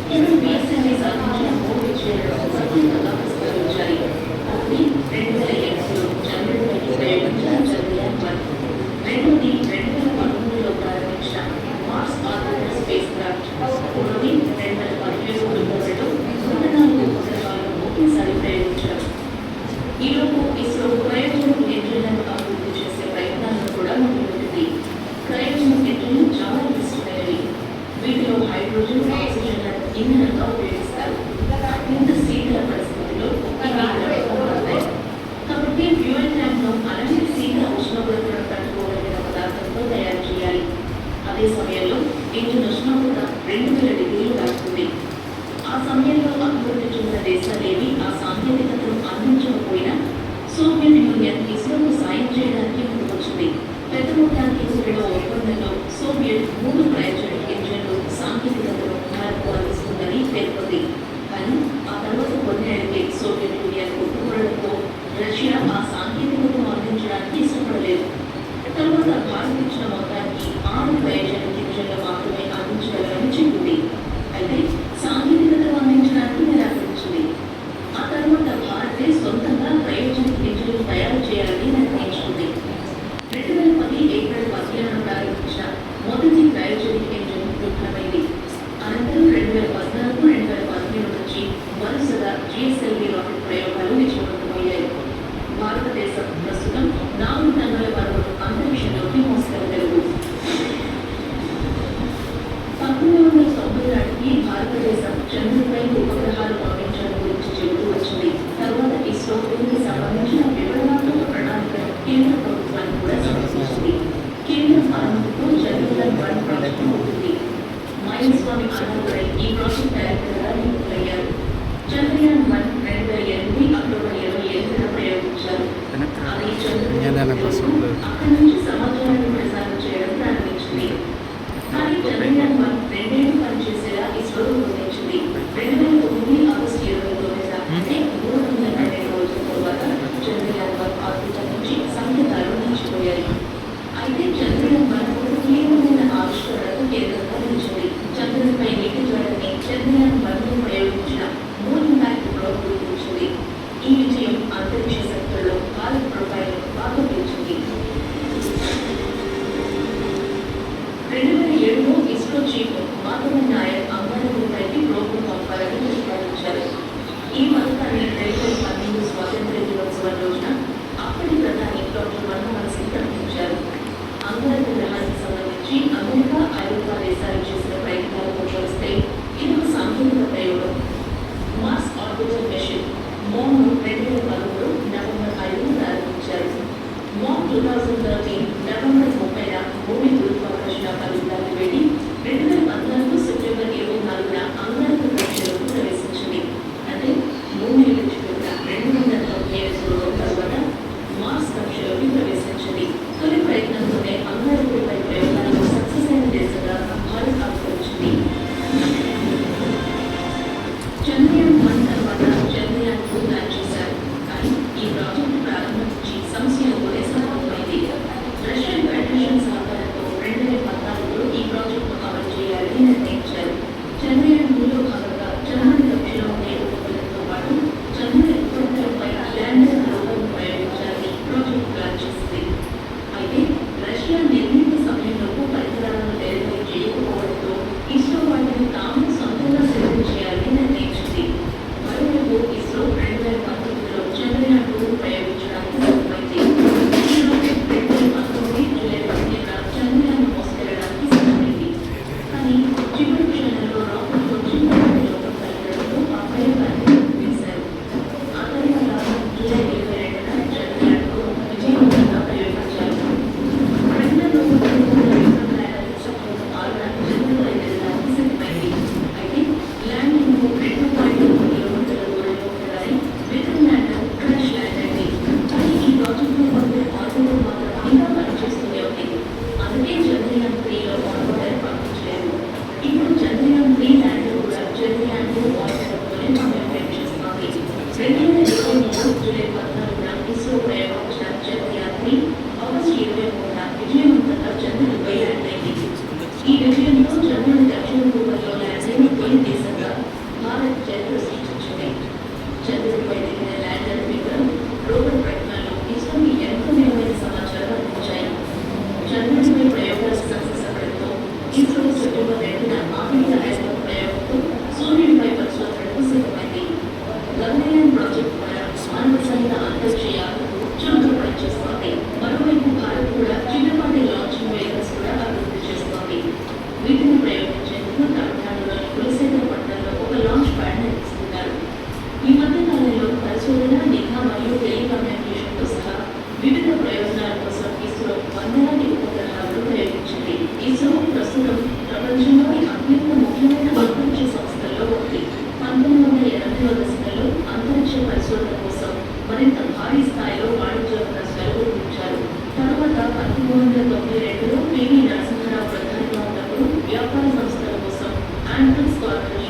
Telugu BSNL సాధించిన 3 విజయాలను ప్రత్యేకంగా ప్రస్తావించాలి. ఒకటి 2008లో చంద్రుడిపైకి ప్రయోగించిన చంద్రయాన్-1, రెండోది 2013లో ప్రారంభించిన మార్స్ ఆర్బిటర్ స్పేస్ క్రాఫ్ట్, మూడోది 2017 ఫిబ్రవరిలో 104 ఉపగ్రహాలను ఒకేసారి ప్రయోగించడం. ఈలోపు ఇస్రో క్రయోజనిక్ ఇంజిన్లను అభివృద్ధి చేసే ప్రయత్నాలను కూడా మొదలుపెట్టింది. క్రయోజనిక్ ఇంజిన్లు చాలా క్లిష్టమైనవి. వీటిలో హైడ్రోజన్, ఆక్సిజన్లను ఇంధనంగా ఉపయోగిస్తారు. అత్యంత శీతల పరిస్థితుల్లో ఇవి ద్రవంగా మారతాయి. కాబట్టి ఫ్యూయల్ ట్యాంక్ను అలాంటి శీతల ఉష్ణోగ్రతలను తట్టుకోగలిగిన పదార్థంతో తయారు చేయాలి. అదే సమయంలో ఇంజిన్ ఉష్ణోగ్రత 2000 డిగ్రీలు దాటుతుంది. ఆ సమయంలో అభివృద్ధి చెందిన దేశాలేవి ఆ సాంకేతికతను అందించకపోయినా సోవియట్ యూనియన్ ఇస్రోకు సాయం చేయడానికి ముందుకొచ్చింది. పెద్ద మొత్తానికి కూడిన ఒప్పందంలో సోవియట్ 3 క్రయోజనిక్ ఇంజిన్లు సాంకేతికతను భారత్కు అందిస్తుందని పేర్కొంది. కానీ ఆ తర్వాత కొన్నేళ్లకే సోవియట్ యూనియన్ ఒప్పుకోవడంతో రష్యా ఆ సాంకేతికతను అందించడానికి ఇష్టపడలేదు. తరువాత భారత్ ఇచ్చిన మొత్తానికి 6 క్రయోజనిక్ ఇంజిన్లు మాత్రమే అందించగలరని చెప్పింది. అయితే సాంకేతికతను అందించడానికి నిరాకరించింది. ఆ తర్వాత భారతే సొంతంగా క్రయోజనిక్ ఇంజిన్లు తయారు చేయాలని నిర్ణయించుకుంది. 2010 ఏప్రిల్ 15న ప్రారంభించిన మొదటి క్రయోజనిక్ ఇంజిన్ విఫలమైంది. అనంతరం 2014, 2015 నుంచి వరుసగా GSLV రాకెట్ ప్రయోగాలు విజయవంతమయ్యాయి. భారతదేశం ప్రస్తుతం 4 టన్నుల బరువును అంతరిక్షంలోకి మోసుకెళ్లగలదు. 1990 నాటికి భారతదేశం చంద్రుడిపై ఉపగ్రహాలు పంపించడం గురించి చెబుతూ వచ్చింది. తరువాత ఇస్రో దీనికి సంబంధించిన వివరణాత్మక ప్రణాళికను కేంద్ర ప్రభుత్వానికి కూడా సమర్పించింది. కేంద్రం అనుమతితో చంద్రయాన్-1 ప్రాజెక్టు అవుతుంది. మాయిల్స్వామి అనంతరై ఈ ప్రాజెక్ట్ డైరెక్టర్గా నియమితులయ్యారు. చంద్రయాన్-1 2008 అక్టోబర్ 28న ప్రయోగించారు. అది చంద్రుడి అక్కడి నుంచి సమాచారాన్ని ప్రసారం చేయడం ప్రారంభించింది. కానీ చంద్రయాన్-1 2 పనిచేసేలా ఇస్రో రూపొందించింది. 2009 ఆగస్టు 29న అంటే 312 రోజుల తర్వాత చంద్రయాన్-1 ఆర్బిటర్ నుంచి సంకేతాలు నిలిచిపోయాయి. అయితే చంద్రయాన్-1 ఒక కీలకమైన ఆవిష్కరణకు కేంద్రంగా నిలిచింది. చంద్రుడిపై నీటి జోడని చంద్రయాన్-1ను ప్రయోగించిన మూన్ ఇంపాక్ట్ ప్రోబ్ గుర్తించింది. ఈ విజయం అంతరిక్ష సెక్టర్లో భారత్ ప్రొఫైల్ బాగా పెంచింది. 2007లో ఇస్రో చీఫ్ మాధవన్ నాయర్ అంగారకుడిపైకి ప్రోబ్ను పంపాలని ప్రతిపాదించారు. ఈ పథకాన్ని 2012 స్వాతంత్ర్య దినోత్సవం రోజున అప్పటి ప్రధాని డాక్టర్ మన్మోహన్ సింగ్ ప్రకటించారు. అంగారక గ్రహానికి సంబంధించి అమెరికా, ఐరోపా దేశాలు చేసిన ప్రయత్నాలతో పోలిస్తే ఇది ఒక సాంకేతిక ప్రయోగం. Mars orbiter mission MOM 2013 November 5న ప్రారంభించారు. MOM 2013 నవంబర్ 30న భూమి గురుత్వాకర్షణ పరిధిలోకి వెళ్లి 2014 సెప్టెంబర్ 24న అంగారక కక్షలోకి ప్రవేశించింది. అంటే భూమిని విడిచిపెట్టిన 297 రోజుల తర్వాత మార్స్ కక్షలోకి ప్రవేశించింది. తొలి ప్రయత్నంతోనే అంగారకుడిపై ప్రయోగాలకు సక్సెస్ అయిన దేశంగా భారత్ అవతరించింది. చంద్రయాన్-1 తర్వాత చంద్రయాన్-2 ప్లాన్ చేశారు. కానీ ఈ ప్రాజెక్టు ప్రారంభం నుంచి సమస్యలు కూడా సఫలమైంది. రష్యన్ ఫెడరేషన్ సహకారంతో 2014లో ఈ ప్రాజెక్టును అమలు చేయాలని నిర్ణయించారు. చంద్రయాన్-2లో భాగంగా చంద్రుడి కక్షలో ఉండే ఉపగ్రహంతో పాటు చంద్రుడి ఉపరితలంపై ల్యాండర్ రోవర్ను ప్రయోగించాలని ప్రాజెక్టు ప్లాన్ చేసింది. అయితే రష్యా నిర్ణీత సమయంలోపు పరికరాలను డెలివరీ చేయకపోవడంతో ఇస్రో వాటిని తాము సొంతంగా సిద్ధం చేయాలని నిర్ణయించింది. మరోవైపు ఇస్రో 2019లో చంద్రయాన్-2 ప్రయోగించడానికి సిద్ధమైంది. ఈ రాకెట్ 2019 జూలై 15న చంద్రయాన్ మోసుకెళ్లడానికి సిద్ధమైంది. కానీ చివరి క్షణంలో రాకెట్లో చిన్న లోపం కలగడంతో ఆ ప్రయోగాన్ని నిలిపివేశారు. ఆ తర్వాత జూలై 22న చంద్రయాన్-2 విజయవంతంగా ప్రయోగించారు. 2019 విక్రమ్ ల్యాండర్ సెప్టెంబర్ 6న చంద్రుడిపై వెళ్ళడానికి సిద్ధమైంది. అయితే ల్యాండింగ్కు 2.2 కిలోమీటర్ల దూరంలో ఉండగానే విక్రమ్ ల్యాండర్ క్రాష్ ల్యాండ్ అయింది. కానీ ఈ ప్రాజెక్టులో ఉండే ఆర్బిటర్ మాత్రం ఇంకా పనిచేస్తూనే ఉంది. అందుకే చంద్రయాన్-3లో ఆర్బిటర్ పంపించలేదు. ఇప్పుడు చంద్రయాన్-3 ల్యాండర్ కూడా చంద్రయాన్-2 ఆర్బిటర్తోనే కమ్యూనికేట్ చేస్తోంది. 2023 జూలై 14న ఇస్రో ప్రయోగించిన చంద్రయాన్-3 ఆగస్టు 23న విజయవంతంగా చంద్రుడిపై ల్యాండ్ అయింది. ఈ విజయంతో చంద్రుడి దక్షిణ ధ్రువంలో ల్యాండ్ అయిన తొలి దేశంగా ఆకర్షణ